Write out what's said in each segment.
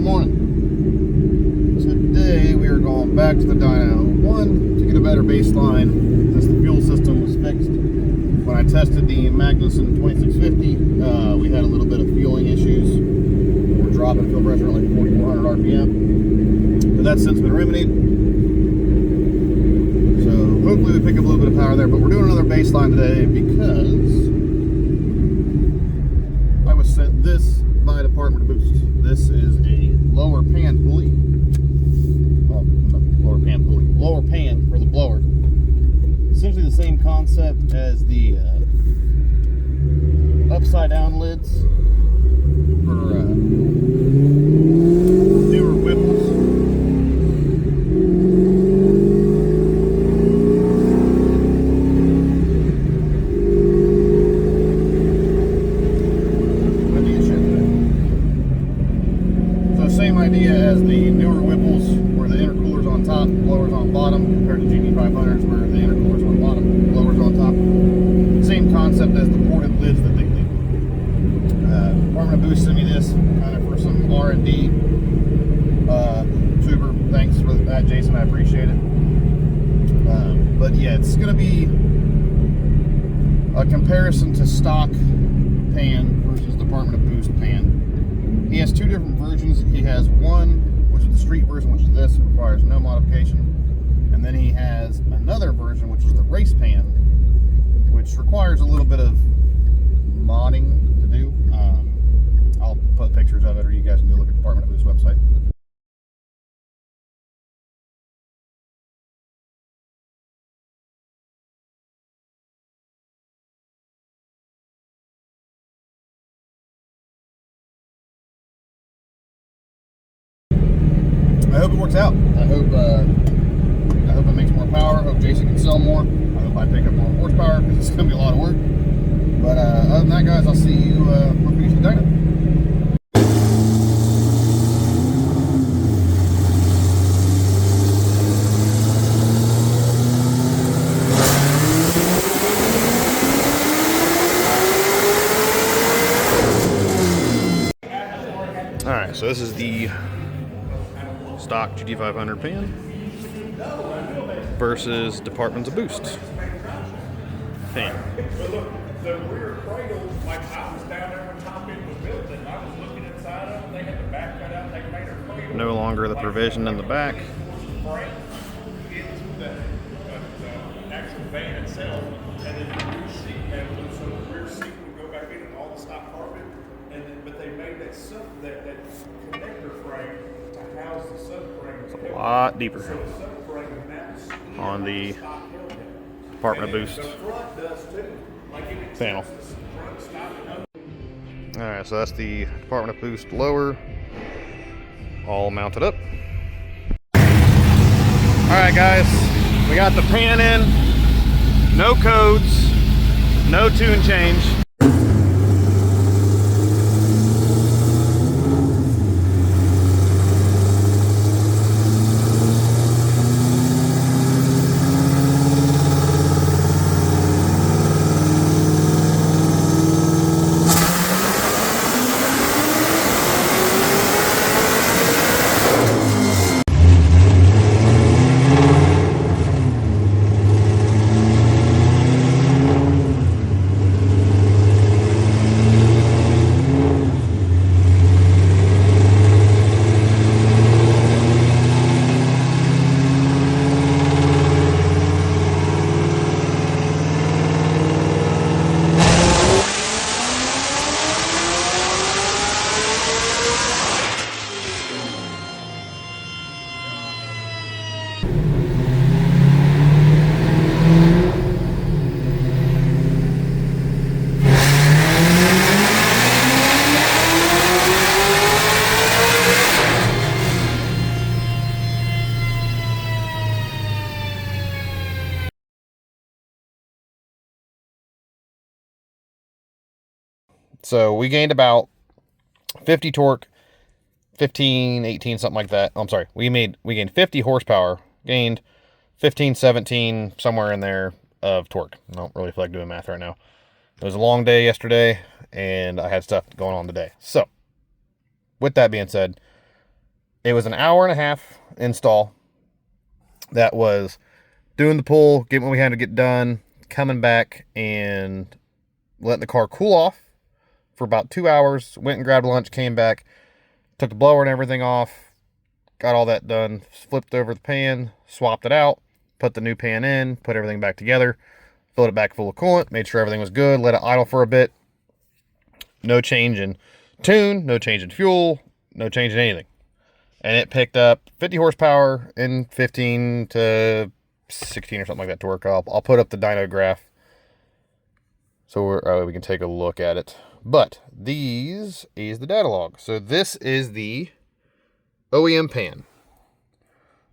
morning. Today we are going back to the dyno. One, to get a better baseline since the fuel system was fixed. When I tested the Magnuson 2650, we had a little bit of fueling issues. We're dropping fuel pressure at like 4,400 RPM. But that's since been remedied. So hopefully we pick up a little bit of power there. But we're doing another baseline today because I was sent this by Department of Boost. This is a lower pan pulley. Well, not lower pan pulley. Lower pan for the blower. Essentially the same concept as the upside down lids for newer Whipples. So same idea as the newer Whipples, where the intercooler's on top, blower's on bottom, compared to GT500s where the intercooler's on bottom, blower's on top. Same concept as the ported lids that they do. Department of Boost sent me this kind of for some R&D. Super, thanks for that, Jason. I appreciate it. But yeah, it's going to be a comparison to stock pan versus Department of Boost pan. He has two different versions. He has one, which is the street version, which is this, it requires no modification. And then he has another version, which is the race pan, which requires a little bit of modding to do. I'll put pictures of it, or you guys can go look at the Department of Boost website. I hope it works out. I hope it makes more power. I hope Jason can sell more. I hope I pick up more horsepower because it's going to be a lot of work. But other than that, guys, I'll see you when we finish the dyno. All right, so this is the stock GT500 pan versus Department of Boost pan. The rear cradle, like I was down there when top end was built, and I was looking inside of them. They had the back cut out. They made a cradle. No longer the provision in the back. Frame into the actual van itself, and then the rear seat, and so the rear seat would go back in and all the stock carpet. And then, but they made that connector frame to house the subframe. It's a lot deeper So the subframe maps on the Department of Boost panel. Alright, so that's the Department of Boost lower, all mounted up. Alright guys, we got the pan in, no codes, no tune change. So we gained about 50 torque, 15, 18, something like that. Oh, I'm sorry. We gained 50 horsepower, gained 15, 17, somewhere in there of torque. I don't really feel like doing math right now. It was a long day yesterday, and I had stuff going on today. So, with that being said, It was an hour and a half install. That was doing the pull, getting what we had to get done, coming back and letting the car cool off for about 2 hours. Went and grabbed lunch, came back, took the blower and everything off, got all that done, flipped over the pan, swapped it out, put the new pan in, put everything back together, filled it back full of coolant, made sure everything was good, let it idle for a bit. No change in tune, no change in fuel, no change in anything. And it picked up 50 horsepower in 15 to 16 or something like that to work up. I'll put up the dyno graph so we can take a look at it. But these is the data log. So this is the OEM pan.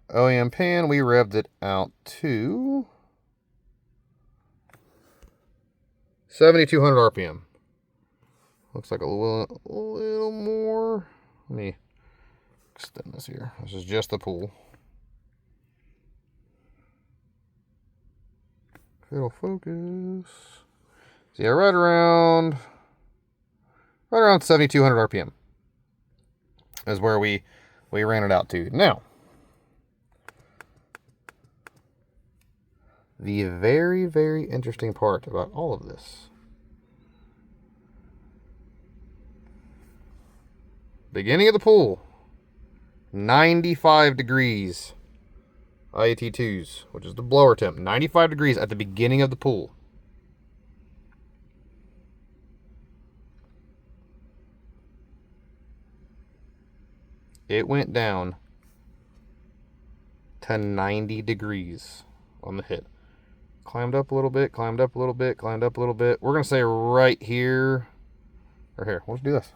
OEM pan, we revved it out to 7,200 RPM. Looks like a little more. Let me extend this here. This is just the pool. If it'll focus. So yeah, right around 7,200 RPM is where we ran it out to. Now, the very, very interesting part about all of this. Beginning of the pool, 95 degrees. IAT2s, which is the blower temp, 95 degrees at the beginning of the pool. It went down to 90 degrees on the hit. Climbed up a little bit, climbed up a little bit, climbed up a little bit. We're going to say right here, or here. Let's do this.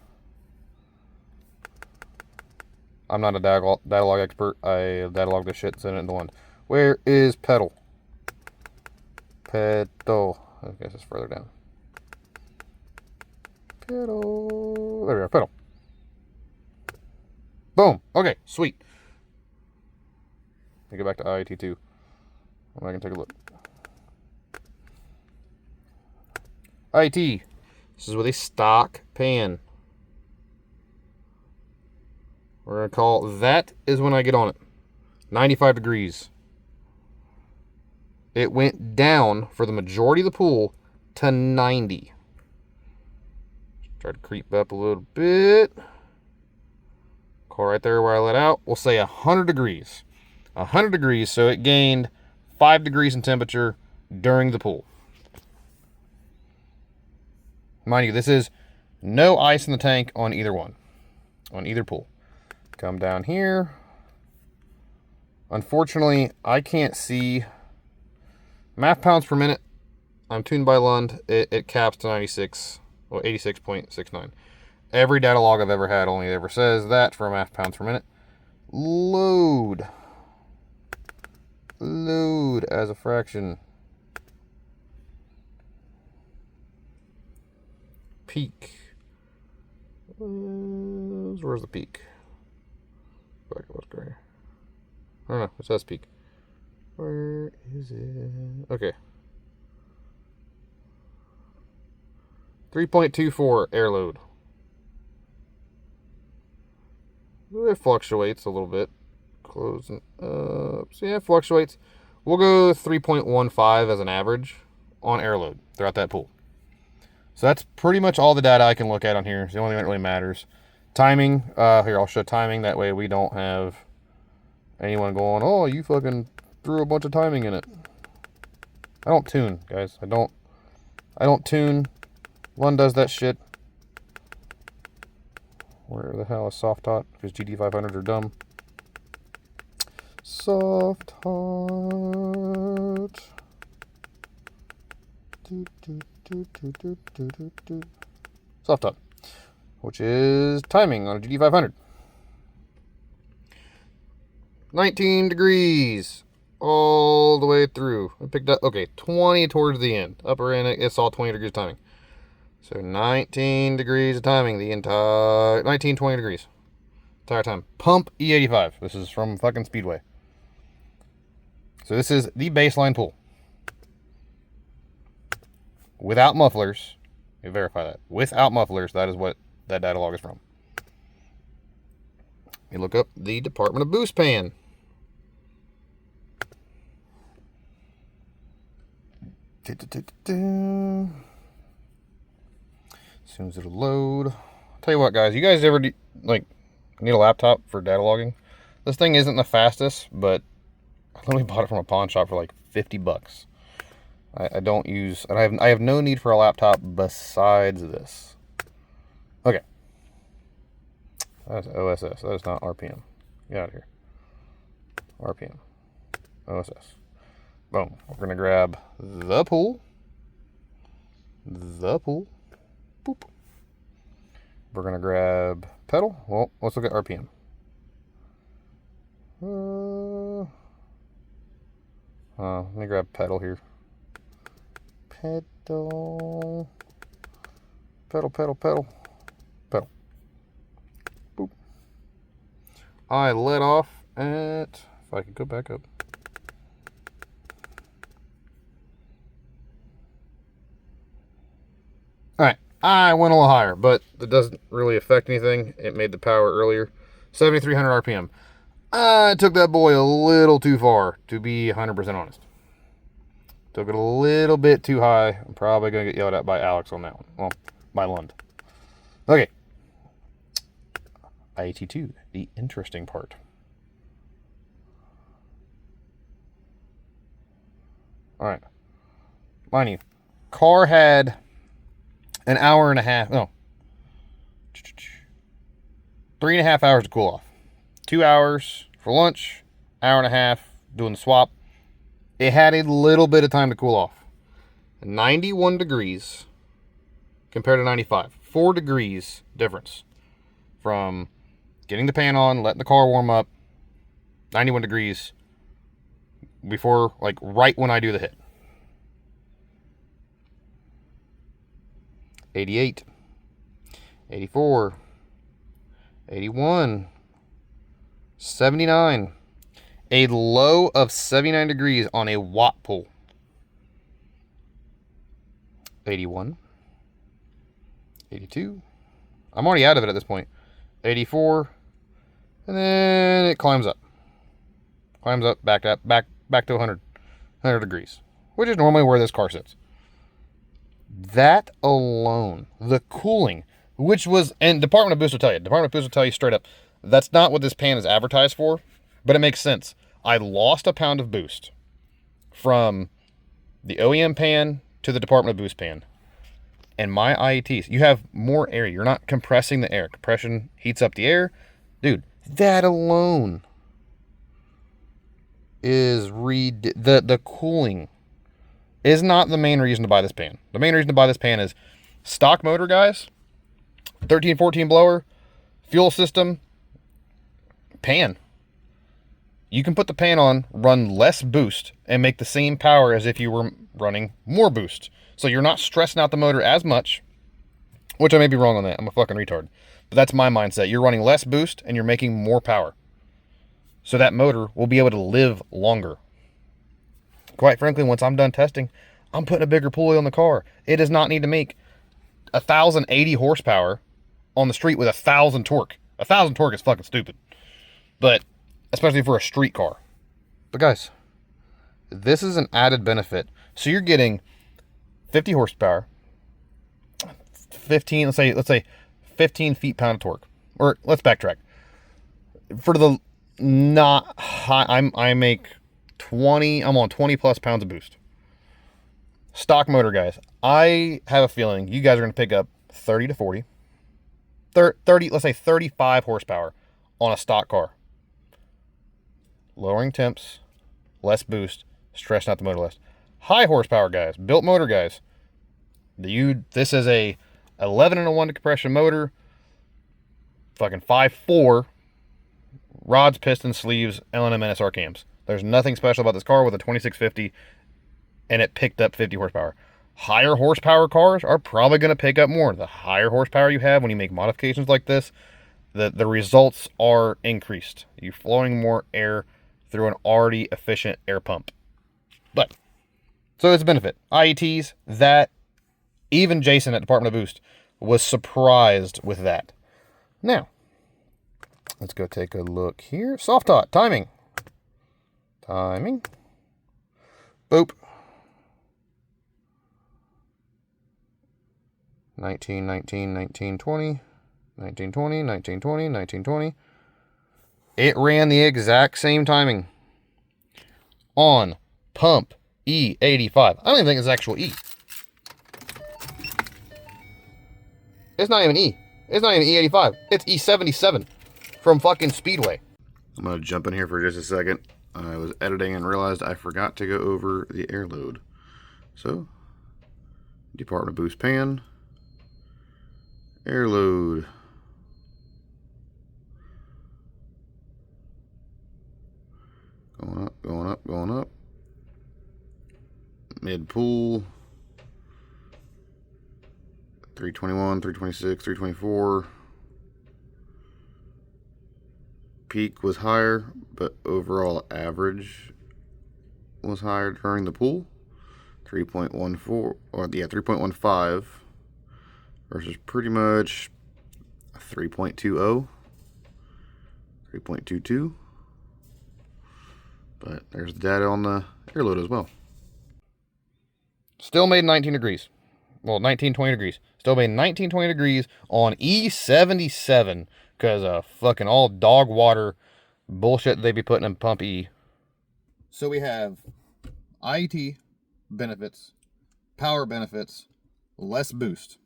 I'm not a data log expert. I data log this shit, send it into one. Where is pedal? Pedal. I guess it's further down. Pedal. There we are, pedal. Boom. Okay, sweet. Let me go back to IAT2. I can take a look. IAT. This is with a stock pan. We're going to call that is when I get on it. 95 degrees. It went down for the majority of the pool to 90. Try to creep up a little bit. Call right there where I let out. We'll say 100 degrees. 100 degrees, so it gained 5 degrees in temperature during the pool. Mind you, this is no ice in the tank on either one. On either pool. Come down here. Unfortunately, I can't see math pounds per minute. I'm tuned by Lund. It caps to 96, well, 86.69. Every data log I've ever had only ever says that for math pounds per minute. Load as a fraction. Peak. Where's the peak? Back it was gray. I don't know. It says peak. Where is it? Okay. 3.24 air load. It fluctuates a little bit. Closing up. So yeah, it fluctuates. We'll go 3.15 as an average on air load throughout that pool. So that's pretty much all the data I can look at on here. It's the only thing that really matters. Timing. Here, I'll show timing. That way we don't have anyone going, oh, you fucking threw a bunch of timing in it. I don't tune, guys. I don't tune. One does that shit. Where the hell is soft hot? Because GT500s are dumb. Soft hot. Soft hot. Which is timing on a GT500. 19 degrees all the way through. I picked up, okay, 20 towards the end. Upper end, it's all 20 degrees timing. So 19 degrees of timing the entire, 19, 20 degrees. Entire time. Pump E85. This is from fucking Speedway. So this is the baseline pool. Without mufflers. Verify that. Without mufflers, that is what that data log is from. Let me look up the Department of Boost pan. As soon as it'll load. I'll tell you what, guys. You guys ever like need a laptop for data logging? This thing isn't the fastest, but I literally bought it from a pawn shop for like 50 bucks. I don't use, and I have no need for a laptop besides this. Okay. That's OSS. That is not RPM. Get out of here. RPM. OSS. Boom. We're going to grab the pool. The pool. Boop. We're going to grab pedal. Well, let's look at RPM. Let me grab pedal here. Pedal. Pedal, pedal, pedal. Pedal. Boop. I let off at, if I could go back up. Alright, I went a little higher, but it doesn't really affect anything. It made the power earlier. 7,300 RPM. I took that boy a little too far, to be 100% honest. Took it a little bit too high. I'm probably going to get yelled at by Alex on that one. Well, by Lund. Okay. IAT2, the interesting part. Alright. Mind you, car had an hour and a half, no, 3.5 hours to cool off. 2 hours for lunch, hour and a half doing the swap. It had a little bit of time to cool off. 91 degrees compared to 95. 4 degrees difference from getting the pan on, letting the car warm up. 91 degrees before, like, right when I do the hit. 88, 84, 81, 79. A low of 79 degrees on a watt pool. 81, 82. I'm already out of it at this point. 84, and then it climbs up. Climbs up, back to 100 degrees, which is normally where this car sits. That alone, the cooling, which was, and Department of Boost will tell you. Department of Boost will tell you straight up, that's not what this pan is advertised for, but it makes sense. I lost a pound of boost from the OEM pan to the Department of Boost pan. And my IETs, you have more air. You're not compressing the air. Compression heats up the air. Dude, that alone is the cooling is not the main reason to buy this pan. The main reason to buy this pan is stock motor, guys. 1314 blower, fuel system, pan. You can put the pan on, run less boost, and make the same power as if you were running more boost. So you're not stressing out the motor as much, which I may be wrong on that. I'm a fucking retard. But that's my mindset. You're running less boost, and you're making more power. So that motor will be able to live longer. Quite frankly, once I'm done testing, I'm putting a bigger pulley on the car. It does not need to make 1,080 horsepower on the street with 1,000 torque. 1,000 torque is fucking stupid. But especially for a street car. But guys, this is an added benefit. So you're getting 50 horsepower, 15, let's say 15 feet-pound of torque. Or let's backtrack. For the not high, I make 20, I'm on 20 plus pounds of boost. Stock motor, guys. I have a feeling you guys are going to pick up 30 to 40, 30, let's say 35 horsepower on a stock car. Lowering temps, less boost, stressing out the motor less. High horsepower guys, built motor guys. This is a 11-1 compression motor, fucking 5.4 rods, pistons, sleeves, L&M NSR cams. There's nothing special about this car with a 2650, and it picked up 50 horsepower. Higher horsepower cars are probably going to pick up more. The higher horsepower you have when you make modifications like this, the results are increased. You're flowing more air through an already efficient air pump. But, so it's a benefit. IETs, that, even Jason at Department of Boost was surprised with that. Now, Let's go take a look here. Soft tot, timing. Timing. Boop. 19, 19, 19, 20. 1920, 1920, 1920. It ran the exact same timing on pump E85. I don't even think it's actual E. It's not even E. It's not even E85. It's E77 from fucking Speedway. I'm going to jump in here for just a second. I was editing and realized I forgot to go over the air load. So, department boost pan, air load. Going up, going up, going up. Mid pool. 321, 326, 324. Peak was higher, but overall average was higher during the pool. 3.14, or yeah, 3.15 versus pretty much 3.20, 3.22. But there's the data on the air load as well. Still made 19 degrees. Well, 19, 20 degrees. Still made 19, 20 degrees on E77 because of fucking all dog water bullshit they be putting in pump E. So we have IET benefits, power benefits, less boost.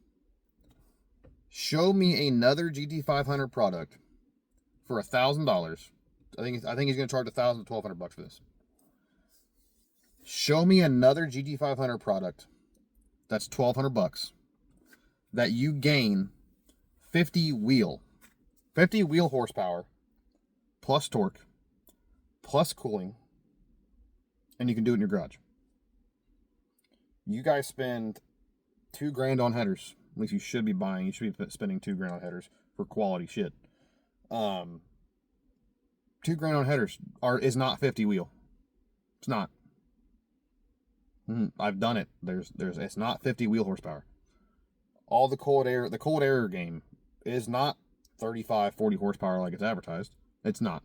Show me another GT500 product for $1,000. I think he's going to charge $1,000 to $1,200 for this. Show me another GT500 product that's $1,200 that you gain 50 wheel horsepower plus torque plus cooling, and you can do it in your garage. You guys spend $2,000 on headers. At least you should be buying. You should be spending $2,000 on headers for quality shit. $2,000 on headers is not 50 wheel. It's not. I've done it. It's not 50 wheel horsepower. All the cold air game is not 35, 40 horsepower like it's advertised. It's not.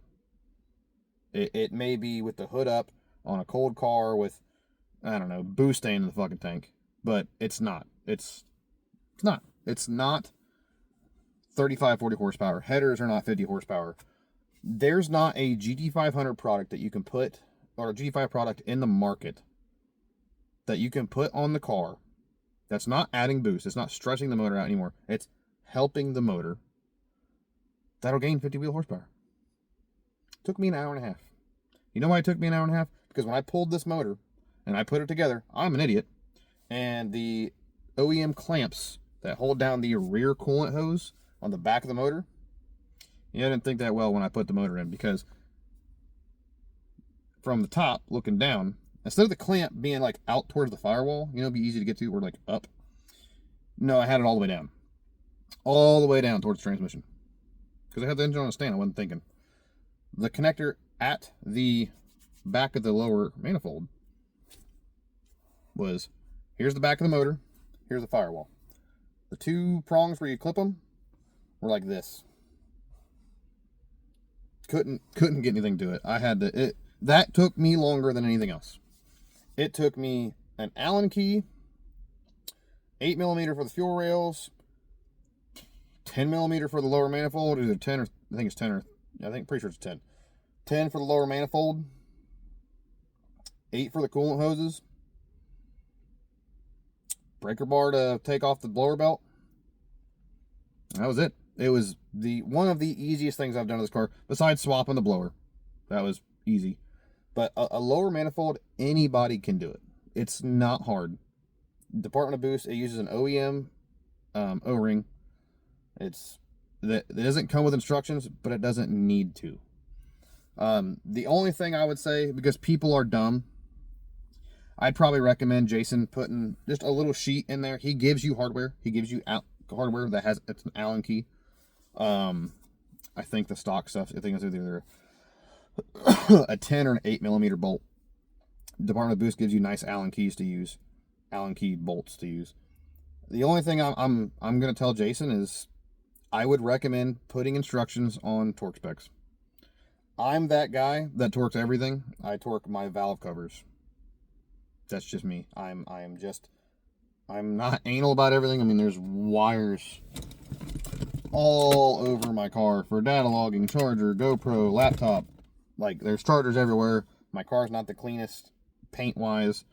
It may be with the hood up on a cold car with, I don't know, boost stain in the fucking tank, but it's not. It's not. It's not 35, 40 horsepower. Headers are not 50 horsepower. There's not a GT500 product that you can put, or a GT5 product in the market that you can put on the car that's not adding boost. It's not stretching the motor out anymore. It's helping the motor. That'll gain 50 wheel horsepower. Took me an hour and a half. You know why it took me an hour and a half? Because when I pulled this motor and I put it together, I'm an idiot. And the OEM clamps that hold down the rear coolant hose on the back of the motor, I didn't think that well when I put the motor in, because from the top looking down, instead of the clamp being like out towards the firewall, it'd be easy to get to, or like up. No, I had it all the way down. All the way down towards the transmission. Because I had the engine on a stand, I wasn't thinking. The connector at the back of the lower manifold was, here's the back of the motor, here's the firewall. The two prongs where you clip them were like this. Couldn't get anything to it. I had to, that took me longer than anything else. It took me an Allen key, 8mm for the fuel rails, 10mm for the lower manifold, either 10 or, I think it's 10 or, I think, pretty sure it's 10. 10 for the lower manifold, 8 for the coolant hoses, breaker bar to take off the blower belt. That was it. It was one of the easiest things I've done to this car, besides swapping the blower. That was easy. But a lower manifold, anybody can do it. It's not hard. Department of Boost, it uses an OEM O-ring. It doesn't come with instructions, but it doesn't need to. The only thing I would say, because people are dumb, I'd probably recommend Jason putting just a little sheet in there. He gives you hardware. He gives you hardware that has, it's an Allen key. I think the stock stuff, I think it's either a 10 or an 8mm bolt. Department of Boost gives you nice Allen keys to use, Allen key bolts to use. The only thing I'm going to tell Jason is, I would recommend putting instructions on torque specs. I'm that guy that torques everything. I torque my valve covers. That's just me. I'm not anal about everything. I mean, there's wires all over my car for data logging, charger, GoPro, laptop. Like, there's chargers everywhere. My car's not the cleanest paint-wise,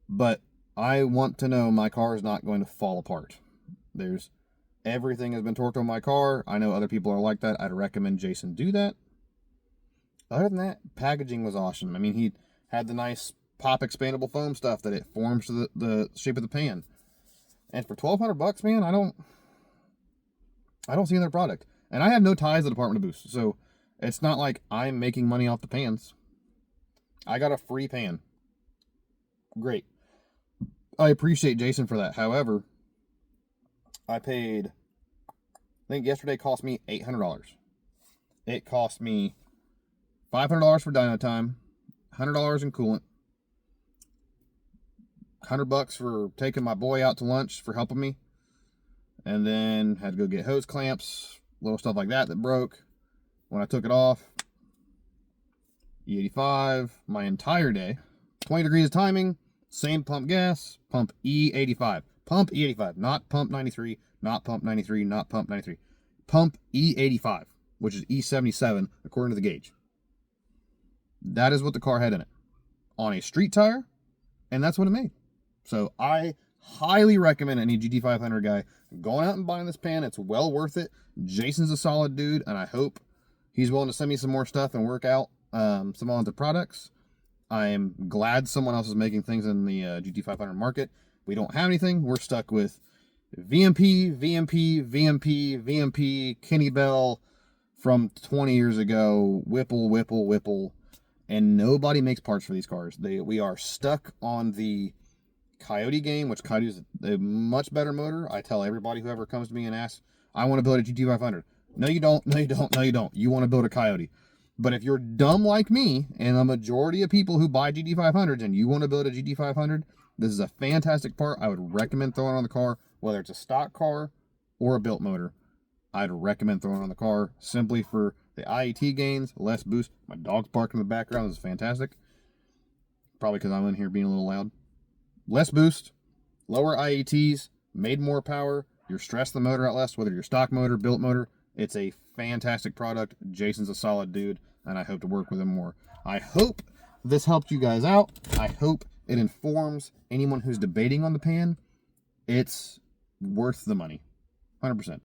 but I want to know my car is not going to fall apart. Everything has been torqued on my car. I know other people are like that. I'd recommend Jason do that. Other than that, packaging was awesome. I mean, he had the nice pop expandable foam stuff that it forms to the shape of the pan. And for $1,200, man, I don't see another product. And I have no ties to the Department of Boost, so it's not like I'm making money off the pans. I got a free pan. Great. I appreciate Jason for that. However, I think yesterday cost me $800. It cost me $500 for dyno time, $100 in coolant, $100 for taking my boy out to lunch for helping me, and then had to go get hose clamps, little stuff like that broke. When I took it off, E85, my entire day, 20 degrees of timing, same pump gas, pump E85. Pump E85, not pump 93, not pump 93, not pump 93. Pump E85, which is E77 according to the gauge. That is what the car had in it. On a street tire, and that's what it made. So I highly recommend any GT500 guy going out and buying this pan. It's well worth it. Jason's a solid dude, and I hope he's willing to send me some more stuff and work out some on the products. I am glad someone else is making things in the GT500 market. We don't have anything. We're stuck with VMP, Kenny Bell from 20 years ago, Whipple, and nobody makes parts for these cars. We are stuck on the Coyote game, which Coyote is a much better motor. I tell everybody who ever comes to me and asks, I want to build a GT500. No, you don't. You want to build a Coyote. But if you're dumb like me, and the majority of people who buy GT500s, and you want to build a GT500, this is a fantastic part. I would recommend throwing it on the car, whether it's a stock car or a built motor. I'd recommend throwing it on the car simply for the IET gains, less boost. My dog's barking in the background. This is fantastic. Probably because I'm in here being a little loud. Less boost, lower IETs, made more power. You're stressing the motor out less, whether you're stock motor, built motor. It's a fantastic product. Jason's a solid dude, and I hope to work with him more. I hope this helped you guys out. I hope it informs anyone who's debating on the pan. It's worth the money. 100%.